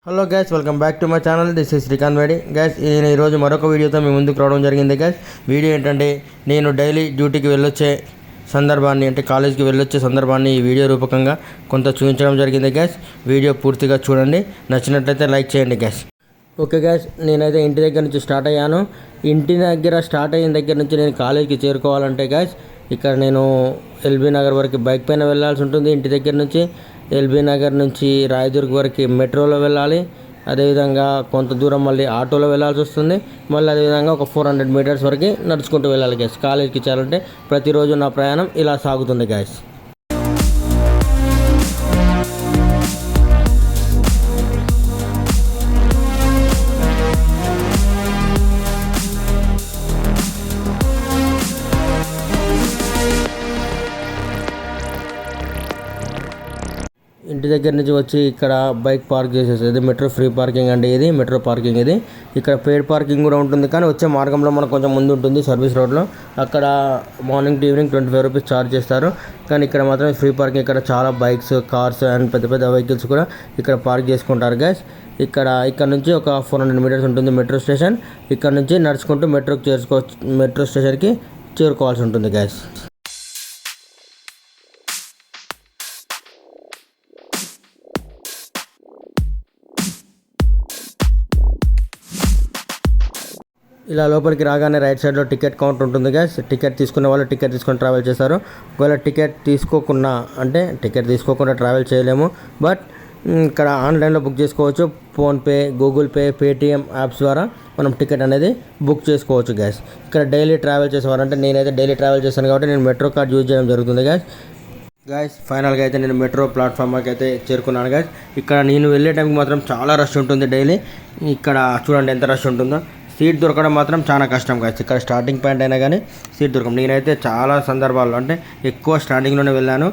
Hello guys, welcome back to my channel. This is Srikanth వేడి. Guys, నేను ఈరోజు మరొక వీడియోతో మీ ముందుకు రావడం జరిగింది. గైస్, వీడియో ఏంటంటే నేను డైలీ డ్యూటీకి వెళ్ళొచ్చే సందర్భాన్ని, అంటే కాలేజీకి వెళ్ళొచ్చే సందర్భాన్ని ఈ వీడియో రూపకంగా కొంత చూపించడం జరిగింది. గైస్, వీడియో పూర్తిగా చూడండి, నచ్చినట్లయితే లైక్ చేయండి. గైస్, ఓకే గైస్, నేనైతే ఇంటి దగ్గర నుంచి స్టార్ట్ అయ్యాను. ఇంటి దగ్గర స్టార్ట్ అయిన దగ్గర నుంచి నేను కాలేజీకి చేరుకోవాలంటే గైస్, ఇక్కడ నేను ఎల్బీ నగర్ వరకు బైక్ పైన వెళ్ళాల్సి ఉంటుంది. ఇంటి దగ్గర నుంచి ఎల్బీ నగర్ నుంచి రాయదుర్గ్ వరకు మెట్రోలో వెళ్ళాలి. అదేవిధంగా కొంత దూరం మళ్ళీ ఆటోలో వెళ్ళాల్సి వస్తుంది. మళ్ళీ అదేవిధంగా ఒక 400 మీటర్స్ వరకు నడుచుకుంటూ వెళ్ళాలి గ్యాస్. కాలేజీకి చేరాలంటే ప్రతిరోజు నా ప్రయాణం ఇలా సాగుతుంది గ్యాస్. ఇంటి దగ్గర నుంచి వచ్చి ఇక్కడ బైక్ పార్క్ చేసేది మెట్రో ఫ్రీ పార్కింగ్ అండి. ఇది మెట్రో పార్కింగ్. ఇది ఇక్కడ పెయిడ్ పార్కింగ్ కూడా ఉంటుంది, కానీ వచ్చే మార్గంలో మనకు కొంచెం ముందు ఉంటుంది సర్వీస్ రోడ్లో. అక్కడ morning to evening 25 rupees charge చేస్తారు, కానీ ఇక్కడ మాత్రం ఫ్రీ పార్కింగ్. ఇక్కడ చాలా బైక్స్, కార్స్ అండ్ పెద్ద పెద్ద వెహికల్స్ కూడా ఇక్కడ పార్క్ చేసుకుంటారు గైస్. ఇక్కడ నుంచి ఒక 400 మీటర్స్ ఉంటుంది మెట్రో స్టేషన్. ఇక్కడ నుంచి నడుచుకుంటూ మెట్రో స్టేషన్కి చేరుకోవాల్సి ఉంటుంది గైస్. ఇలా లోపలికి రాగానే రైట్ సైడ్లో టికెట్ కౌంటర్ ఉంటుంది గైస్. టికెట్ తీసుకునే వాళ్ళు టికెట్ తీసుకొని ట్రావెల్ చేస్తారు. ఒకవేళ టికెట్ తీసుకోకుండా ట్రావెల్ చేయలేము, బట్ ఇక్కడ ఆన్లైన్లో బుక్ చేసుకోవచ్చు. PhonePe, Google pay, Paytm apps ద్వారా మనం టికెట్ అనేది బుక్ చేసుకోవచ్చు గైస్. ఇక్కడ డైలీ ట్రావెల్ చేసేవారంటే నేనైతే డైలీ ట్రావెల్ చేస్తాను కాబట్టి నేను మెట్రో కార్డ్ యూజ్ చేయడం జరుగుతుంది గైస్. ఫైనల్గా అయితే నేను మెట్రో ప్లాట్ఫామ్కి అయితే చేరుకున్నాను గైస్. ఇక్కడ నేను వెళ్ళే టైంకి మాత్రం చాలా రష్ ఉంటుంది డైలీ. ఇక్కడ చూడండి ఎంత రష్ ఉంటుందో. సీట్ దొరకడం మాత్రం చాలా కష్టం కాదు. ఇక్కడ స్టార్టింగ్ పాయింట్ అయినా కానీ సీట్ దొరకడం. నేనైతే చాలా సందర్భాల్లో అంటే ఎక్కువ స్టార్టింగ్లోనే వెళ్ళాను.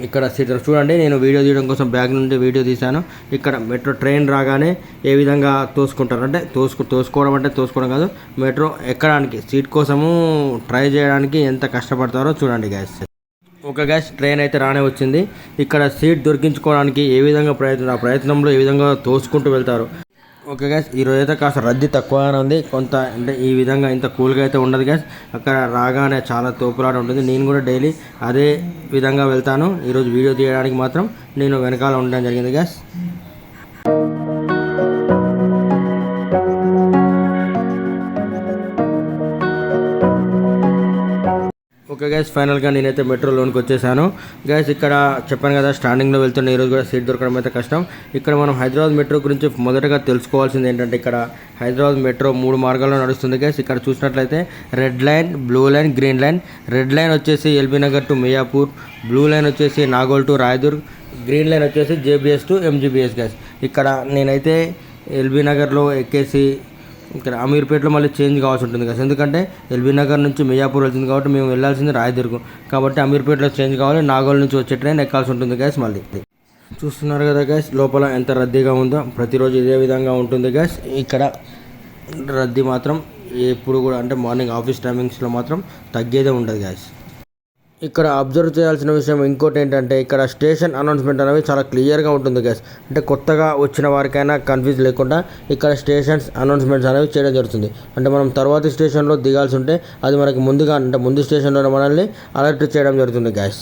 ఇక్కడ సీట్ చూడండి, నేను వీడియో తీయడం కోసం బ్యాగ్ నుండి వీడియో తీశాను. ఇక్కడ మెట్రో ట్రైన్ రాగానే ఏ విధంగా తోసుకుంటారు అంటే తోసుకోవడం కాదు, మెట్రో ఎక్కడానికి సీట్ కోసము ట్రై చేయడానికి ఎంత కష్టపడతారో చూడండి గ్యాస్. ఒక గ్యాస్ ట్రైన్ అయితే రానే వచ్చింది. ఇక్కడ సీట్ దొరికించుకోవడానికి ఏ విధంగా ప్రయత్నంలో ఏ విధంగా తోసుకుంటూ వెళ్తారు. ఓకే గ్యాస్, ఈరోజు అయితే కాస్త రద్దీ తక్కువగానే ఉంది. కొంత అంటే ఈ విధంగా ఇంత కూల్గా అయితే ఉండదు గ్యాస్. అక్కడ రాగానే చాలా తోపులాట ఉంటుంది. నేను కూడా డైలీ అదే విధంగా వెళ్తాను. ఈరోజు వీడియో తీయడానికి మాత్రం నేను వెనకాల ఉండడం జరిగింది గ్యాస్. ఓకే గైస్, ఫైనల్గా నేనైతే మెట్రోలోనికి వచ్చేసాను గైస్. ఇక్కడ చెప్పాను కదా, స్టాండింగ్లో వెళ్తున్న ఈరోజు కూడా సీట్ దొరకడం అయితే కష్టం. ఇక్కడ మనం హైదరాబాద్ మెట్రో గురించి మొదటగా తెలుసుకోవాల్సింది ఏంటంటే, ఇక్కడ హైదరాబాద్ మెట్రో 3 మార్గాల్లో నడుస్తుంది గైస్. ఇక్కడ చూసినట్లయితే red line, blue line, green line. Red line వచ్చేసి LB Nagar to Miyapur, blue line వచ్చేసి Nagole to Rayadurg, green line వచ్చేసి జేబీఎస్ టు ఎంజీబీఎస్ గైస్. ఇక్కడ నేనైతే ఎల్బీ నగర్లో ఎక్కేసి ఇక్కడ అమీర్పేటలో మళ్ళీ చేంజ్ కావాల్సి ఉంటుంది కదా, ఎందుకంటే ఎల్బీ నగర్ నుంచి మియాపూర్ వెళ్తుంది కాబట్టి మేము వెళ్ళాల్సింది రాయదుర్గ్ కాబట్టి అమీర్పేటలో చేంజ్ కావాలి. నాగోల్ నుంచి వచ్చే ట్రైన్ ఎక్కాల్సి ఉంటుంది గ్యాస్. మళ్ళీ చూస్తున్నారు కదా గ్యాస్, లోపల ఎంత రద్దీగా ఉందో. ప్రతిరోజు ఇదే విధంగా ఉంటుంది గ్యాస్. ఇక్కడ రద్దీ మాత్రం ఎప్పుడు కూడా అంటే మార్నింగ్ ఆఫీస్ టైమింగ్స్లో మాత్రం తగ్గేదే ఉండదు గ్యాస్. ఇక్కడ అబ్జర్వ్ చేయాల్సిన విషయం ఇంకోటి ఏంటంటే, ఇక్కడ స్టేషన్ అనౌన్స్మెంట్ అనేవి చాలా క్లియర్గా ఉంటుంది గైస్. అంటే కొత్తగా వచ్చిన వారికైనా కన్ఫ్యూజ్ లేకుండా ఇక్కడ స్టేషన్స్ అనౌన్స్మెంట్స్ అనేవి చేయడం జరుగుతుంది. అంటే మనం తర్వాతి స్టేషన్లో దిగాల్సి ఉంటే అది మనకి ముందు స్టేషన్లో మనల్ని అలర్ట్ చేయడం జరుగుతుంది గైస్.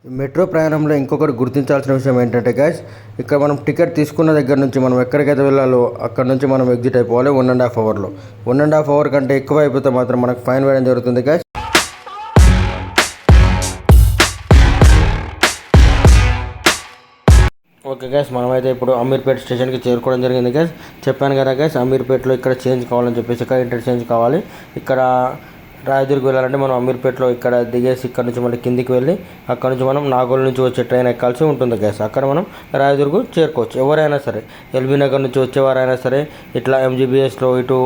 మెట్రో ప్రయాణంలో ఇంకొకటి గుర్తించాల్సిన విషయం ఏంటంటే గైస్, ఇక్కడ మనం టికెట్ తీసుకున్న దగ్గర నుంచి మనం ఎక్కడికైతే వెళ్ళాలో అక్కడ నుంచి మనం ఎగ్జిట్ అయిపోవాలి 1.5 అవర్లో. 1.5 అవర్ కంటే ఎక్కువ అయిపోతే మాత్రం మనకు ఫైన్ వేయడం జరుగుతుంది గైస్. ఓకే గైస్, మనమైతే ఇప్పుడు అమీర్పేట స్టేషన్కి చేరుకోవడం జరిగింది గైస్. చెప్పాను కదా గైస్, అమీర్పేటలో ఇక్కడ చేంజ్ కావాలని చెప్పేసి ఇక్కడ ఇంటర్చేంజ్ కావాలి. ఇక్కడ రాయదుర్గ్ వెళ్ళాలంటే మనం అమీర్పేటలో ఇక్కడ దిగేసి ఇక్కడ నుంచి మళ్ళీ కిందికి వెళ్ళి అక్కడ నుంచి మనం నాగోల్ నుంచి వచ్చే ట్రైన్ ఎక్కాల్సి ఉంటుంది గైస్. అక్కడ మనం రాయదుర్గ్ చేరుకోవచ్చు. ఎవరైనా సరే, ఎల్బీ నగర్ నుంచి వచ్చేవారైనా సరే, ఇట్లా ఎంజీబీఎస్లో ఇటు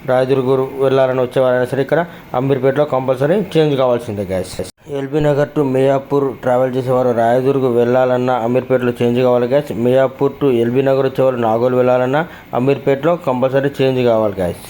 రాయదుర్గ్ వెళ్ళాలని వచ్చేవారైనా సరే ఇక్కడ అమీర్పేటలో కంపల్సరీ చేంజ్ కావాల్సిందే guys. LB Nagar to Miyapur travel చేసేవారు రాయదుర్గ్ వెళ్ళాలన్నా అమీర్పేటలో చేంజ్ కావాలి guys. Miyapur to LB Nagar వచ్చేవారు నాగోల్ వెళ్ళాలన్నా అమీర్పేటలో కంపల్సరీ చేంజ్ కావాలి గైస్.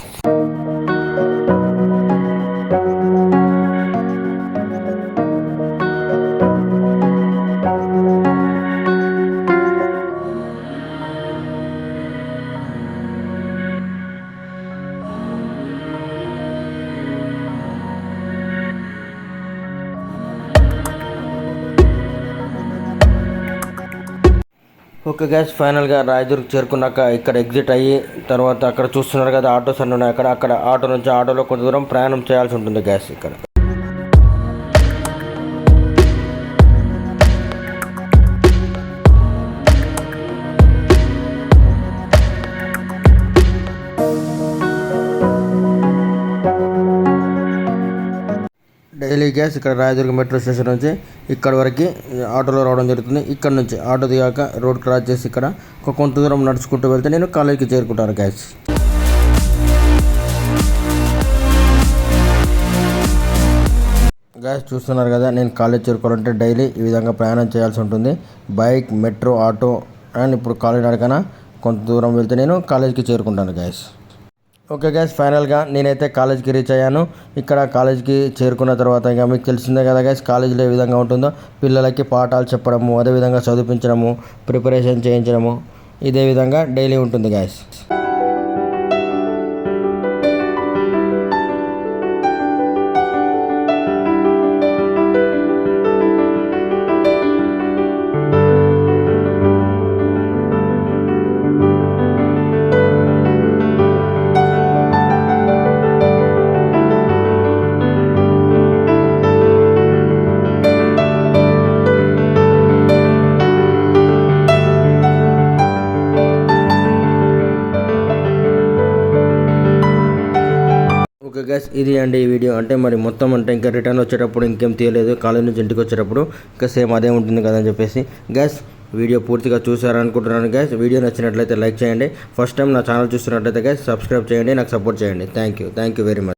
ఓకే గ్యాస్ ఫైనల్గా రాయదుర్గ్ చేరుకున్నాక ఇక్కడ ఎగ్జిట్ అయ్యి తర్వాత అక్కడ చూస్తున్నారు కదా ఆటోస్ అన్నీ ఉన్నాయి అక్కడ ఆటో నుంచి ఆటోలో కొంత దూరం ప్రయాణం చేయాల్సి ఉంటుంది గ్యాస్ ఇక్కడ. డైలీ గ్యాస్ ఇక్కడ రాయదుర్గ మెట్రో స్టేషన్ నుంచి ఇక్కడ వరకు ఆటోలో రావడం జరుగుతుంది. ఇక్కడ నుంచి ఆటో దిగాక రోడ్ క్రాస్ చేసి ఇక్కడ కొంత దూరం నడుచుకుంటూ వెళ్తే నేను కాలేజీకి చేరుకుంటాను గ్యాస్. గ్యాస్ చూస్తున్నారు కదా నేను కాలేజ్ చేరుకోవాలంటే డైలీ ఈ విధంగా ప్రయాణం చేయాల్సి ఉంటుంది. బైక్, మెట్రో, ఆటో అండ్ ఇప్పుడు కాలేజ్ నడకన కొంత దూరం వెళ్తే నేను కాలేజీకి చేరుకుంటాను గ్యాస్. ఓకే గ్యాస్ ఫైనల్గా నేనైతే కాలేజ్కి రీచ్ అయ్యాను. ఇక్కడ కాలేజ్కి చేరుకున్న తర్వాత ఇక మీకు తెలిసిందే కదా గ్యాస్ కాలేజీలో ఏ విధంగా ఉంటుందో, పిల్లలకి పాఠాలు చెప్పడము, అదేవిధంగా చదివించడము, ప్రిపరేషన్ చేయించడము, ఇదే విధంగా డైలీ ఉంటుంది గ్యాస్. ఓకే గ్యాస్ ఇది అండి ఈ వీడియో. అంటే మరి మొత్తం అంటే ఇంకా రిటర్న్ వచ్చేటప్పుడు ఇంకేం తీయలేదు, కాలేజ్ నుంచి ఇంటికి వచ్చేటప్పుడు ఇంకా సేమ్ అదే ఉంటుంది కదా అని చెప్పేసి గ్యాస్ వీడియో పూర్తిగా చూసారనుకుంటున్నాను గ్యాస్. వీడియో నచ్చినట్లయితే లైక్ చేయండి. ఫస్ట్ టైం నా ఛానల్ చూస్తున్నట్లయితే గ్యాస్ సబ్స్క్రైబ్ చేయండి, నాకు సపోర్ట్ చేయండి. Thank you very much.